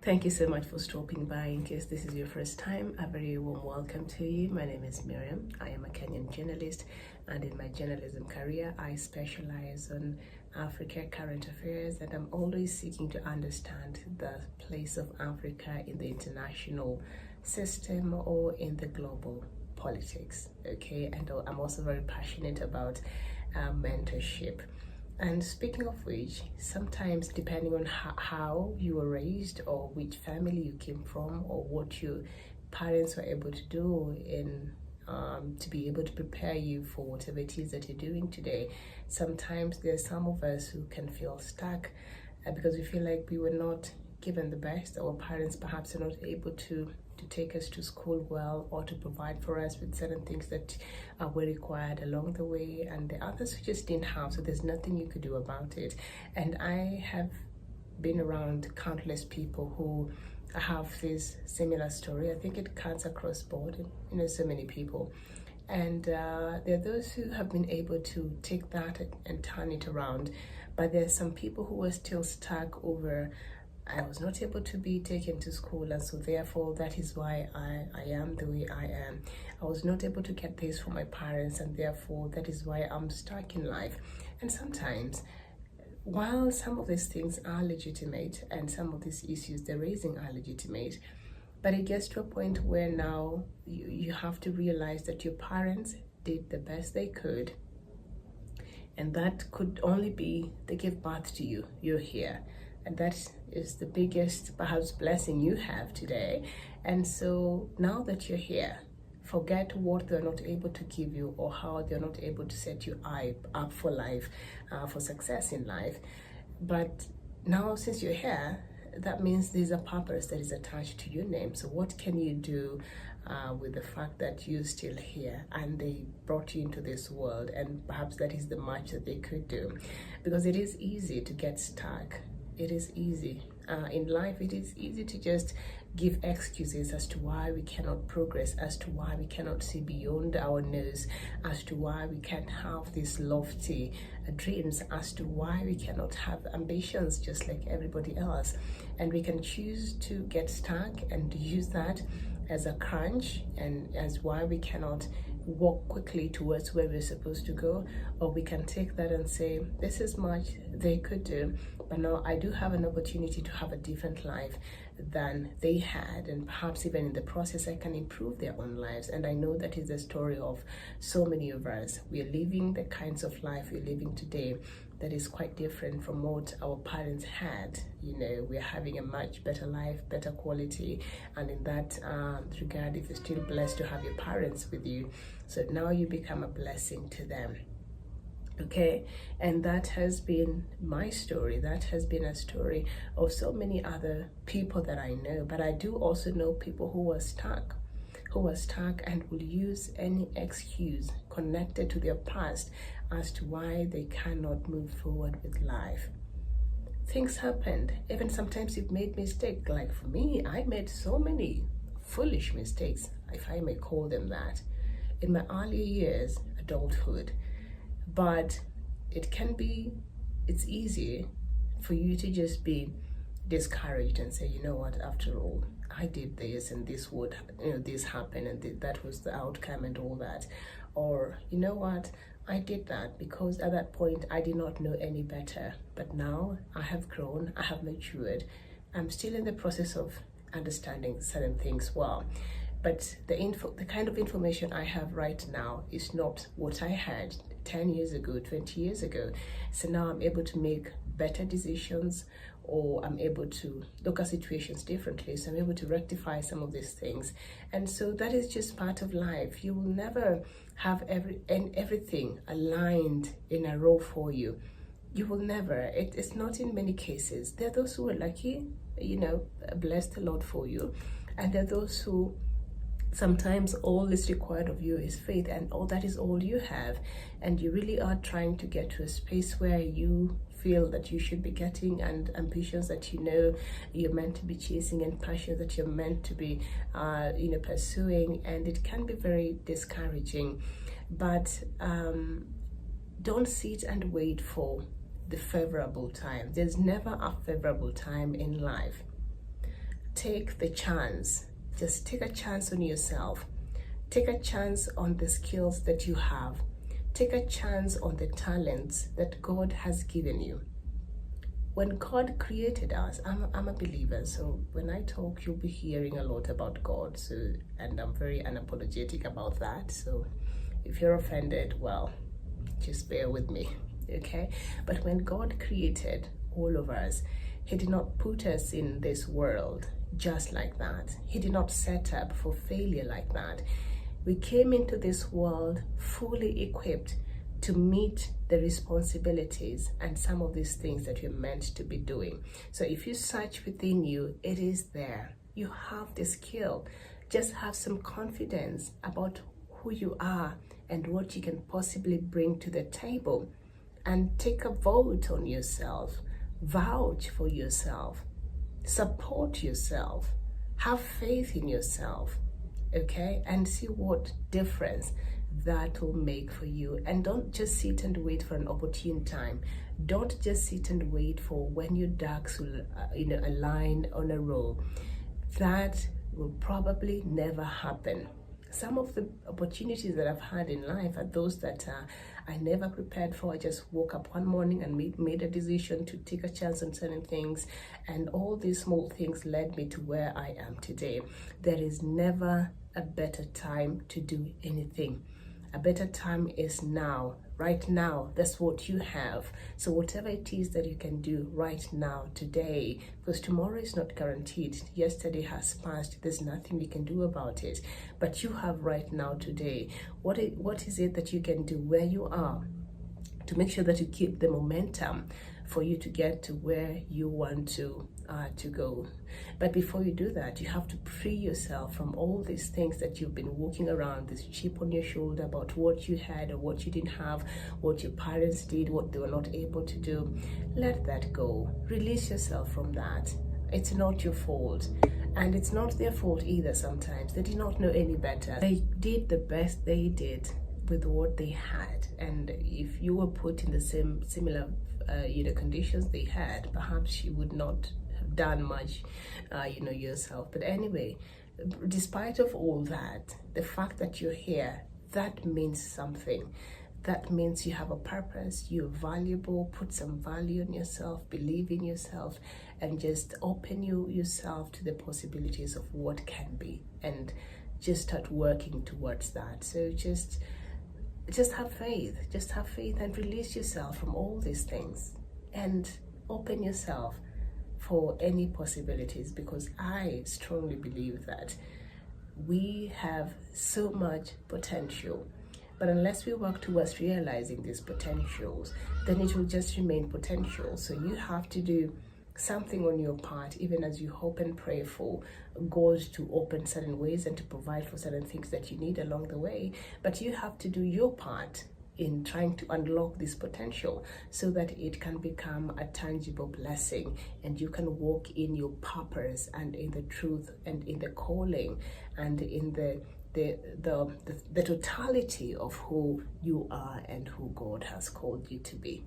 Thank you so much for stopping by. In case this is your first time, a very warm welcome to you. My name is Miriam. I am a Kenyan journalist, and in my journalism career, I specialize on Africa current affairs, and I'm always seeking to understand the place of Africa in the international system or in the global politics. Okay, and I'm also very passionate about mentorship. And speaking of which, sometimes depending on how you were raised or which family you came from or what your parents were able to do in to be able to prepare you for whatever it is that you're doing today, sometimes there's some of us who can feel stuck because we feel like we were not given the best. Our parents perhaps are not able to take us to school well or to provide for us with certain things that were required along the way, and the others who just didn't have, so there's nothing you could do about it. And I have been around countless people who have this similar story. I think it cuts across board, so many people. And there are those who have been able to take that and turn it around, but there's some people who are still stuck over I was not able to be taken to school, and so therefore that is why I am the way I am. I was not able to get this from my parents, and therefore that is why I'm stuck in life. And sometimes, while some of these things are legitimate and some of these issues they're raising are legitimate, but it gets to a point where now you have to realize that your parents did the best they could, and that could only be they gave birth to you. You're here, and that is the biggest perhaps blessing you have today. And so now that you're here, forget what they're not able to give you or how they're not able to set you up for life, for success in life. But now since you're here, that means there's a purpose that is attached to your name. So what can you do with the fact that you're still here and they brought you into this world? And perhaps that is the much that they could do, because it is easy to get stuck. It is easy in life. It is easy to just give excuses as to why we cannot progress, as to why we cannot see beyond our nose, as to why we can't have these lofty dreams, as to why we cannot have ambitions just like everybody else. And we can choose to get stuck and use that as a crunch and as why we cannot walk quickly towards where we're supposed to go. Or we can take that and say, this is much they could do, but now I do have an opportunity to have a different life than they had, and perhaps even in the process I can improve their own lives. And I know that is the story of so many of us. We are living the kinds of life we're living today that is quite different from what our parents had. We're having a much better life, better quality, and in that regard, if you're still blessed to have your parents with you, so now you become a blessing to them. Okay, and that has been my story. That has been a story of so many other people that I know. But I do also know people who are stuck and will use any excuse connected to their past as to why they cannot move forward with life. Things happened. Even sometimes you've made mistakes. Like for me, I made so many foolish mistakes, if I may call them that, in my early years, adulthood. But it's easy for you to just be discouraged and say, you know what, after all, I did this and this this happened and that was the outcome and all that. Or, you know what, I did that because at that point I did not know any better. But now I have grown, I have matured. I'm still in the process of understanding certain things well. But the kind of information I have right now is not what I had 10 years ago, 20 years ago. So now I'm able to make better decisions, or I'm able to look at situations differently. So I'm able to rectify some of these things. And so that is just part of life. You will never have everything aligned in a row for you. You will never. It's not in many cases. There are those who are lucky, bless the Lord for you. And there are those who sometimes all is required of you is faith, and all that is all you have, and you really are trying to get to a space where you feel that you should be getting, and ambitions that you're meant to be chasing, and passions that you're meant to be pursuing. And it can be very discouraging, but don't sit and wait for the favorable time. There's never a favorable time in life. take the chance. Just take a chance on yourself. Take a chance on the skills that you have. Take a chance on the talents that God has given you. When God created us, I'm a believer, so when I talk, you'll be hearing a lot about God. And I'm very unapologetic about that. So if you're offended, well, just bear with me, okay? But when God created all of us, He did not put us in this world just like that. He did not set up for failure like that. We came into this world fully equipped to meet the responsibilities and some of these things that you're meant to be doing. So if you search within you, it is there. You have the skill. Just have some confidence about who you are and what you can possibly bring to the table, and take a vote on yourself. Vouch for yourself. Support yourself. Have faith in yourself, okay? And see what difference that will make for you. And don't just sit and wait for an opportune time. Don't just sit and wait for when your ducks will align on a row. That will probably never happen. Some of the opportunities that I've had in life are those that I never prepared for. I just woke up one morning and made a decision to take a chance on certain things, and all these small things led me to where I am today. There is never a better time to do anything. A better time is now, right now. That's what you have. So whatever it is that you can do right now, today, because tomorrow is not guaranteed. Yesterday has passed. There's nothing you can do about it. But you have right now, today. What is it that you can do where you are to make sure that you keep the momentum for you to get to where you want to go? But before you do that, you have to free yourself from all these things that you've been walking around, this chip on your shoulder about what you had or what you didn't have, what your parents did, what they were not able to do. Let that go. Release yourself from that. It's not your fault, and it's not their fault either. Sometimes they did not know any better. They did the best they did with what they had, and if you were put in the similar conditions they had, perhaps you would not have done much yourself. But anyway, despite of all that, the fact that you're here, that means something. That means you have a purpose, you're valuable. Put some value in yourself, believe in yourself, and just open yourself to the possibilities of what can be, and just start working towards that. So just have faith. Just have faith and release yourself from all these things, and open yourself for any possibilities, because I strongly believe that we have so much potential. But unless we work towards realizing these potentials, then it will just remain potential. So you have to do something on your part, even as you hope and pray for God to open certain ways and to provide for certain things that you need along the way. But you have to do your part in trying to unlock this potential so that it can become a tangible blessing, and you can walk in your purpose and in the truth and in the calling and in the totality of who you are and who God has called you to be.